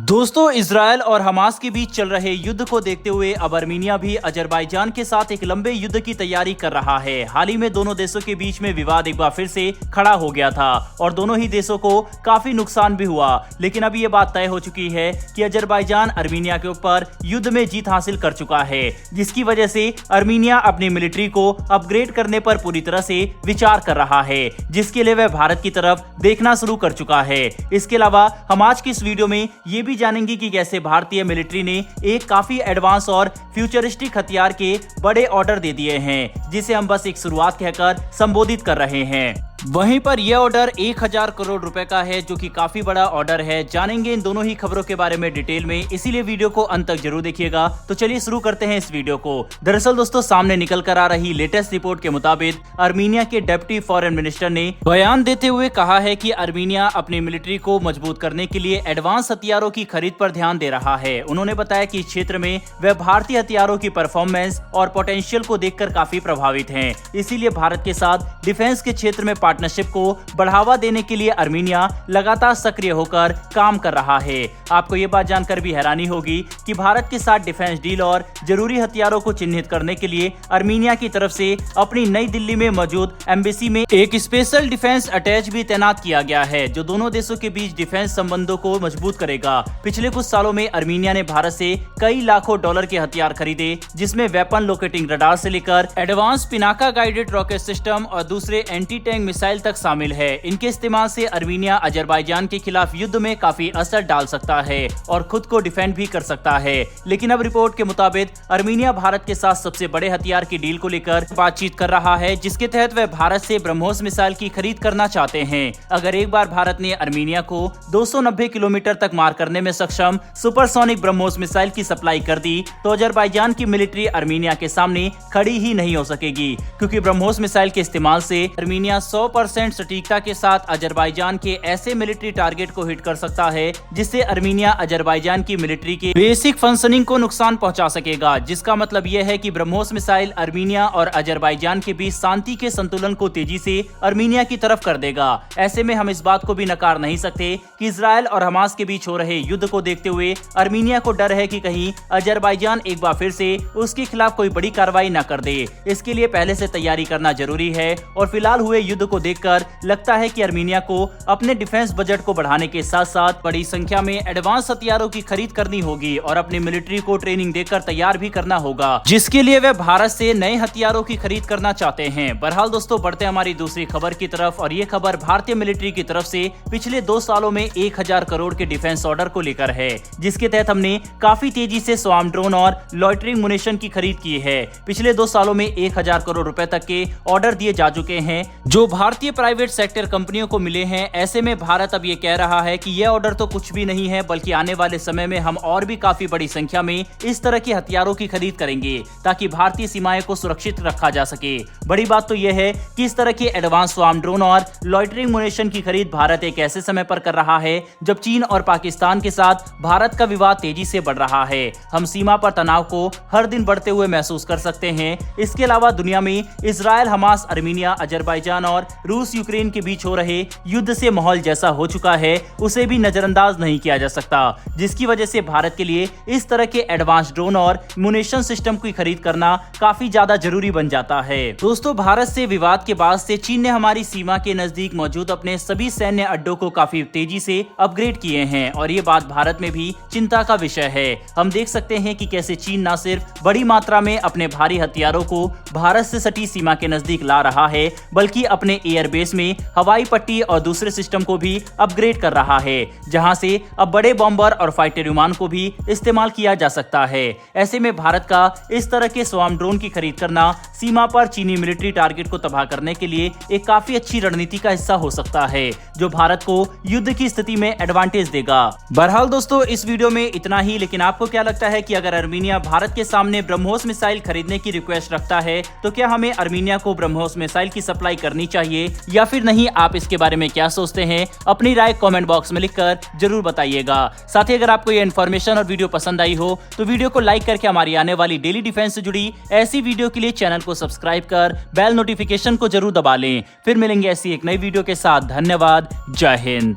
दोस्तों, इजरायल और हमास के बीच चल रहे युद्ध को देखते हुए अब अर्मीनिया भी अजरबैजान के साथ एक लंबे युद्ध की तैयारी कर रहा है। हाल ही में दोनों देशों के बीच में विवाद एक बार फिर से खड़ा हो गया था और दोनों ही देशों को काफी नुकसान भी हुआ, लेकिन अब ये बात तय हो चुकी है कि अजरबैजान अर्मीनिया के ऊपर युद्ध में जीत हासिल कर चुका है, जिसकी वजह से अर्मीनिया अपनी मिलिट्री को अपग्रेड करने पर पूरी तरह से विचार कर रहा है, जिसके लिए वह भारत की तरफ देखना शुरू कर चुका है। इसके अलावा हम आज की इस वीडियो में ये भी जानेंगे कि कैसे भारतीय मिलिट्री ने एक काफी एडवांस और फ्यूचरिस्टिक हथियार के बड़े ऑर्डर दे दिए हैं, जिसे हम बस एक शुरुआत कहकर संबोधित कर रहे हैं। वहीं पर यह ऑर्डर 1000 करोड़ रुपए का है, जो कि काफी बड़ा ऑर्डर है। जानेंगे इन दोनों ही खबरों के बारे में डिटेल में, इसीलिए वीडियो को अंत तक जरूर देखिएगा। तो चलिए शुरू करते हैं इस वीडियो को। दरअसल दोस्तों, सामने निकल कर आ रही लेटेस्ट रिपोर्ट के मुताबिक अर्मीनिया के डिप्टी फॉरेन मिनिस्टर ने बयान देते हुए कहा है कि अर्मीनिया अपनी मिलिट्री को मजबूत करने के लिए एडवांस हथियारों की खरीद पर ध्यान दे रहा है। उन्होंने बताया कि इस क्षेत्र में वह भारतीय हथियारों की परफॉर्मेंस और पोटेंशियल को देखकर काफी प्रभावित हैं। इसीलिए भारत के साथ डिफेंस के क्षेत्र में पार्टनरशिप को बढ़ावा देने के लिए अर्मीनिया लगातार सक्रिय होकर काम कर रहा है। आपको ये बात जानकर भी हैरानी होगी कि भारत के साथ डिफेंस डील और जरूरी हथियारों को चिन्हित करने के लिए अर्मीनिया की तरफ से अपनी नई दिल्ली में मौजूद एम्बेसी में एक स्पेशल डिफेंस अटैच भी तैनात किया गया है, जो दोनों देशों के बीच डिफेंस संबंधों को मजबूत करेगा। पिछले कुछ सालों में अर्मीनिया ने भारत से कई लाखों डॉलर के हथियार खरीदे, जिसमें वेपन लोकेटिंग रडार से लेकर advance Pinaka guided rocket system और दूसरे एंटी टैंक मिसाइल तक शामिल है। इनके इस्तेमाल से अर्मीनिया अजरबैजान के खिलाफ युद्ध में काफी असर डाल सकता है और खुद को डिफेंड भी कर सकता है। लेकिन अब रिपोर्ट के मुताबिक अर्मीनिया भारत के साथ सबसे बड़े हथियार की डील को लेकर बातचीत कर रहा है, जिसके तहत वह भारत से ब्रह्मोस मिसाइल की खरीद करना चाहते हैं। अगर एक बार भारत ने अर्मीनिया को 290 किलोमीटर तक मार करने में सक्षम सुपरसोनिक ब्रह्मोस मिसाइल की सप्लाई कर दी, तो अजरबैजान की मिलिट्री अर्मीनिया के सामने खड़ी ही नहीं हो सकेगी, क्योंकि ब्रह्मोस मिसाइल के इस्तेमाल से अर्मीनिया 100% सटीकता के साथ अजरबैजान के ऐसे मिलिट्री टारगेट को हिट कर सकता है, जिससे अर्मीनिया अजरबैजान की मिलिट्री के बेसिक फंक्शनिंग को नुकसान पहुंचा सकेगा। जिसका मतलब यह है कि ब्रह्मोस मिसाइल अर्मीनिया और अजरबैजान के बीच शांति के संतुलन को तेजी से अर्मीनिया की तरफ कर देगा। ऐसे में हम इस बात को भी नकार नहीं सकते कि इजरायल और हमास के बीच हो रहे युद्ध को देखते हुए अर्मीनिया को डर है कि कहीं अजरबैजान एक बार फिर से उसके खिलाफ कोई बड़ी कार्रवाई न कर दे। इसके लिए पहले से तैयारी करना जरूरी है और फिलहाल हुए युद्ध को देखकर लगता है कि अर्मीनिया को अपने डिफेंस बजट को बढ़ाने के साथ साथ बड़ी संख्या में एडवांस हथियारों की खरीद करनी होगी और अपनी मिलिट्री को ट्रेनिंग देकर तैयार भी करना होगा, जिसके लिए वे भारत से नए हथियारों की खरीद करना चाहते हैं। बहरहाल दोस्तों, बढ़ते हमारी दूसरी खबर की तरफ, और ये खबर भारतीय मिलिट्री की तरफ से पिछले 2 सालों में 1000 करोड़ के डिफेंस ऑर्डर को लेकर है, जिसके तहत हमने काफी तेजी से स्वार्म ड्रोन और लॉइटरिंग मुनिशन की खरीद की है। पिछले 2 सालों में 1000 करोड़ रुपए तक के ऑर्डर दिए जा चुके हैं, जो भारतीय प्राइवेट सेक्टर कंपनियों को मिले हैं। ऐसे में भारत अब ये कह रहा है कि यह ऑर्डर तो कुछ भी नहीं है, बल्कि आने वाले समय में हम और भी काफी बड़ी संख्या में इस तरह के हथियारों की खरीद करेंगे, ताकि भारतीय सीमाएं को सुरक्षित रखा जा सके। बड़ी बात तो यह है कि इस तरह के एडवांस स्वार्म ड्रोन और लॉइटरिंग मुनिशन की खरीद भारत एक ऐसे समय पर कर रहा है जब चीन और पाकिस्तान के साथ भारत का विवाद तेजी से बढ़ रहा है। हम सीमा पर तनाव को हर दिन बढ़ते हुए महसूस कर सकते हैं। इसके अलावा दुनिया में इजरायल, हमास, अर्मीनिया, अजरबैजान और रूस यूक्रेन के बीच हो रहे युद्ध से माहौल जैसा हो चुका है, उसे भी नजरअंदाज नहीं किया जा सकता, जिसकी वजह से भारत के लिए इस तरह के एडवांस ड्रोन और मुनिशन सिस्टम की खरीद करना काफी ज्यादा जरूरी बन जाता है। दोस्तों, भारत से विवाद के बाद से चीन ने हमारी सीमा के नजदीक मौजूद अपने सभी सैन्य अड्डों को काफी तेजी से अपग्रेड किए हैं और ये बात भारत में भी चिंता का विषय है। हम देख सकते हैं कि कैसे चीन न सिर्फ बड़ी मात्रा में अपने भारी हथियारों को भारत से सटी सीमा के नजदीक ला रहा है, बल्कि अपने एयरबेस में हवाई पट्टी और दूसरे सिस्टम को भी अपग्रेड कर रहा है, जहां से अब बड़े बॉम्बर और फाइटर विमान को भी इस्तेमाल किया जा सकता है। ऐसे में भारत का इस तरह के स्वार्म ड्रोन की खरीद करना सीमा पर चीनी मिलिट्री टारगेट को तबाह करने के लिए एक काफी अच्छी रणनीति का हिस्सा हो सकता है, जो भारत को युद्ध की स्थिति में एडवांटेज देगा। बहरहाल दोस्तों, इस वीडियो में इतना ही, लेकिन आपको क्या लगता है कि अगर अर्मीनिया भारत के सामने ब्रह्मोस मिसाइल खरीदने की रिक्वेस्ट रखता है, तो क्या हमें अर्मीनिया को ब्रह्मोस मिसाइल की सप्लाई करनी चाहिए या फिर नहीं? आप इसके बारे में क्या सोचते हैं? अपनी राय कमेंट बॉक्स में लिखकर जरूर बताइएगा। साथ ही अगर आपको ये इन्फॉर्मेशन और वीडियो पसंद आई हो तो वीडियो को लाइक करके हमारी आने वाली डेली डिफेंस से जुड़ी ऐसी वीडियो के लिए चैनल को सब्सक्राइब कर बेल नोटिफिकेशन को जरूर दबा लें। फिर मिलेंगे ऐसी एक नई वीडियो के साथ। धन्यवाद। जय हिंद।